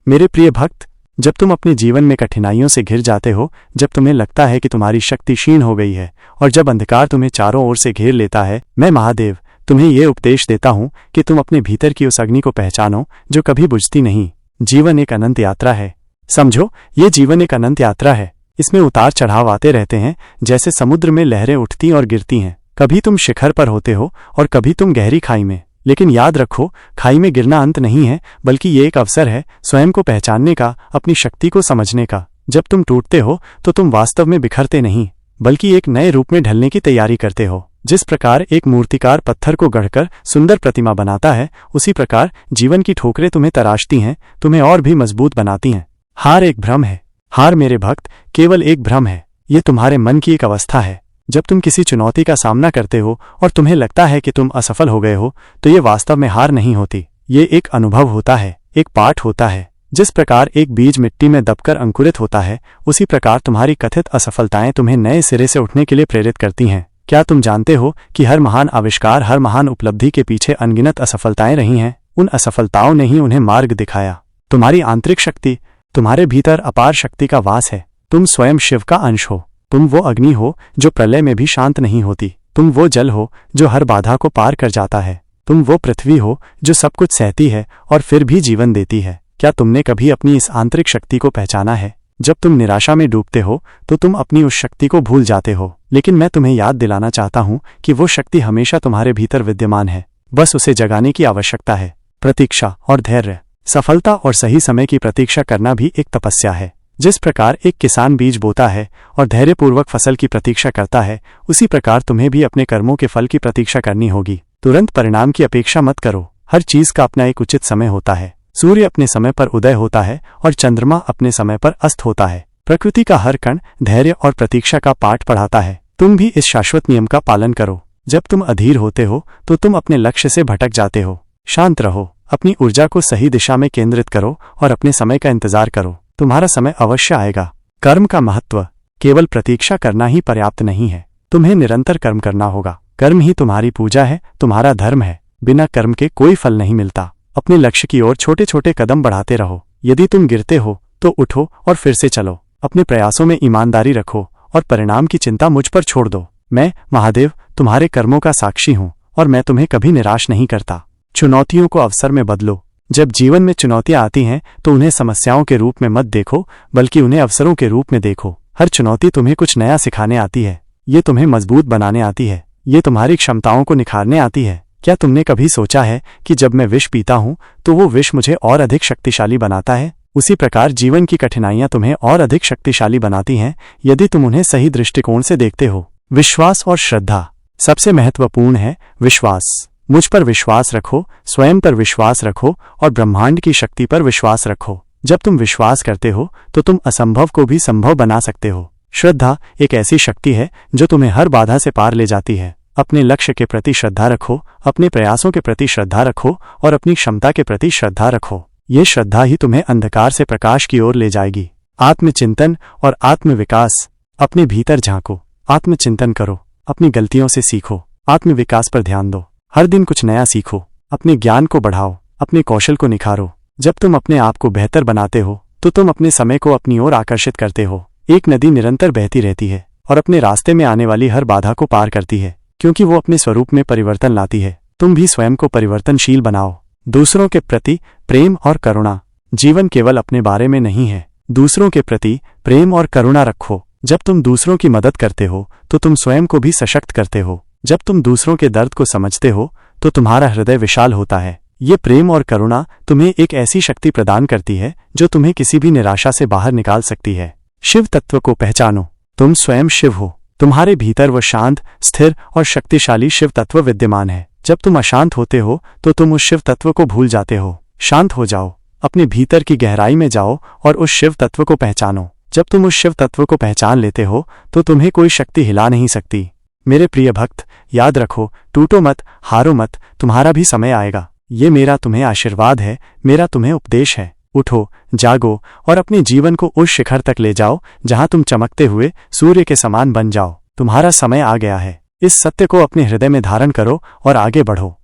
मेरे प्रिय भक्त, जब तुम अपने जीवन में कठिनाइयों से घिर जाते हो, जब तुम्हें लगता है कि तुम्हारी शक्ति क्षीण हो गई है और जब अंधकार तुम्हें चारों ओर से घेर लेता है, मैं महादेव तुम्हें ये उपदेश देता हूं कि तुम अपने भीतर की उस अग्नि को पहचानो जो कभी बुझती नहीं। जीवन एक अनंत यात्रा है। समझो, ये जीवन एक अनंत यात्रा है। इसमें उतार चढ़ाव आते रहते हैं, जैसे समुद्र में लहरें उठती और गिरती हैं। कभी तुम शिखर पर होते हो और कभी तुम गहरी खाई में। लेकिन याद रखो, खाई में गिरना अंत नहीं है, बल्कि ये एक अवसर है स्वयं को पहचानने का, अपनी शक्ति को समझने का। जब तुम टूटते हो तो तुम वास्तव में बिखरते नहीं, बल्कि एक नए रूप में ढलने की तैयारी करते हो। जिस प्रकार एक मूर्तिकार पत्थर को गढ़कर सुंदर प्रतिमा बनाता है, उसी प्रकार जीवन की ठोकरें तुम्हें तराशती हैं, तुम्हें और भी मजबूत बनाती हैं। हार एक भ्रम है। हार मेरे भक्त केवल एक भ्रम है। ये तुम्हारे मन की एक अवस्था है। जब तुम किसी चुनौती का सामना करते हो और तुम्हें लगता है कि तुम असफल हो गए हो, तो ये वास्तव में हार नहीं होती। ये एक अनुभव होता है, एक पाठ होता है। जिस प्रकार एक बीज मिट्टी में दबकर अंकुरित होता है, उसी प्रकार तुम्हारी कथित असफलताएं तुम्हें नए सिरे से उठने के लिए प्रेरित करती हैं। क्या तुम जानते हो कि हर महान आविष्कार, हर महान उपलब्धि के पीछे अनगिनत असफलताएं रही हैं? उन असफलताओं ने ही उन्हें मार्ग दिखाया। तुम्हारी आंतरिक शक्ति, तुम्हारे भीतर अपार शक्ति का वास है। तुम स्वयं शिव का अंश हो। तुम वो अग्नि हो जो प्रलय में भी शांत नहीं होती। तुम वो जल हो जो हर बाधा को पार कर जाता है। तुम वो पृथ्वी हो जो सब कुछ सहती है और फिर भी जीवन देती है। क्या तुमने कभी अपनी इस आंतरिक शक्ति को पहचाना है? जब तुम निराशा में डूबते हो तो तुम अपनी उस शक्ति को भूल जाते हो, लेकिन मैं तुम्हें याद दिलाना चाहता हूं कि वो शक्ति हमेशा तुम्हारे भीतर विद्यमान है। बस उसे जगाने की आवश्यकता है। प्रतीक्षा और धैर्य। सफलता और सही समय की प्रतीक्षा करना भी एक तपस्या है। जिस प्रकार एक किसान बीज बोता है और धैर्यपूर्वक फसल की प्रतीक्षा करता है, उसी प्रकार तुम्हें भी अपने कर्मों के फल की प्रतीक्षा करनी होगी। तुरंत परिणाम की अपेक्षा मत करो। हर चीज का अपना एक उचित समय होता है। सूर्य अपने समय पर उदय होता है और चंद्रमा अपने समय पर अस्त होता है। प्रकृति का हर कण धैर्य और प्रतीक्षा का पाठ पढ़ाता है। तुम भी इस शाश्वत नियम का पालन करो। जब तुम अधीर होते हो तो तुम अपने लक्ष्य से भटक जाते हो। शांत रहो, अपनी ऊर्जा को सही दिशा में केंद्रित करो और अपने समय का इंतजार करो। तुम्हारा समय अवश्य आएगा। कर्म का महत्व। केवल प्रतीक्षा करना ही पर्याप्त नहीं है, तुम्हें निरंतर कर्म करना होगा। कर्म ही तुम्हारी पूजा है, तुम्हारा धर्म है। बिना कर्म के कोई फल नहीं मिलता। अपने लक्ष्य की ओर छोटे छोटे कदम बढ़ाते रहो। यदि तुम गिरते हो तो उठो और फिर से चलो। अपने प्रयासों में ईमानदारी रखो और परिणाम की चिंता मुझ पर छोड़ दो। मैं महादेव तुम्हारे कर्मों का साक्षी हूँ और मैं तुम्हें कभी निराश नहीं करता। चुनौतियों को अवसर में बदलो। जब जीवन में चुनौतियां आती हैं तो उन्हें समस्याओं के रूप में मत देखो, बल्कि उन्हें अवसरों के रूप में देखो। हर चुनौती तुम्हें कुछ नया सिखाने आती है। ये तुम्हें मजबूत बनाने आती है। ये तुम्हारी क्षमताओं को निखारने आती है। क्या तुमने कभी सोचा है कि जब मैं विष पीता हूं तो वो विष मुझे और अधिक शक्तिशाली बनाता है? उसी प्रकार जीवन की कठिनाइयां तुम्हें और अधिक शक्तिशाली बनाती हैं, यदि तुम उन्हें सही दृष्टिकोण से देखते हो। विश्वास और श्रद्धा। सबसे महत्वपूर्ण है विश्वास। मुझ पर विश्वास रखो, स्वयं पर विश्वास रखो और ब्रह्मांड की शक्ति पर विश्वास रखो। जब तुम विश्वास करते हो तो तुम असंभव को भी संभव बना सकते हो। श्रद्धा एक ऐसी शक्ति है जो तुम्हें हर बाधा से पार ले जाती है। अपने लक्ष्य के प्रति श्रद्धा रखो, अपने प्रयासों के प्रति श्रद्धा रखो और अपनी क्षमता के प्रति श्रद्धा रखो। ये श्रद्धा ही तुम्हें अंधकार से प्रकाश की ओर ले जाएगी। आत्मचिंतन और आत्मविकास। अपने भीतर झांको, आत्मचिंतन करो, अपनी गलतियों से सीखो, आत्मविकास पर ध्यान दो। हर दिन कुछ नया सीखो, अपने ज्ञान को बढ़ाओ, अपने कौशल को निखारो। जब तुम अपने आप को बेहतर बनाते हो तो तुम अपने समय को अपनी ओर आकर्षित करते हो। एक नदी निरंतर बहती रहती है और अपने रास्ते में आने वाली हर बाधा को पार करती है, क्योंकि वो अपने स्वरूप में परिवर्तन लाती है। तुम भी स्वयं को परिवर्तनशील बनाओ। दूसरों के प्रति प्रेम और करुणा। जीवन केवल अपने बारे में नहीं है, दूसरों के प्रति प्रेम और करुणा रखो। जब तुम दूसरों की मदद करते हो तो तुम स्वयं को भी सशक्त करते हो। जब तुम दूसरों के दर्द को समझते हो तो तुम्हारा हृदय विशाल होता है। ये प्रेम और करुणा तुम्हें एक ऐसी शक्ति प्रदान करती है जो तुम्हें किसी भी निराशा से बाहर निकाल सकती है। शिव तत्व को पहचानो। तुम स्वयं शिव हो। तुम्हारे भीतर वो शांत, स्थिर और शक्तिशाली शिव तत्व विद्यमान है। जब तुम अशांत होते हो तो तुम उस शिव तत्व को भूल जाते हो। शांत हो जाओ, अपने भीतर की गहराई में जाओ और उस शिव तत्व को पहचानो। जब तुम उस शिव तत्व को पहचान लेते हो तो तुम्हें कोई शक्ति हिला नहीं सकती। मेरे प्रिय भक्त, याद रखो, टूटो मत, हारो मत, तुम्हारा भी समय आएगा। ये मेरा तुम्हें आशीर्वाद है, मेरा तुम्हें उपदेश है। उठो, जागो और अपने जीवन को उस शिखर तक ले जाओ जहां तुम चमकते हुए सूर्य के समान बन जाओ। तुम्हारा समय आ गया है। इस सत्य को अपने हृदय में धारण करो और आगे बढ़ो।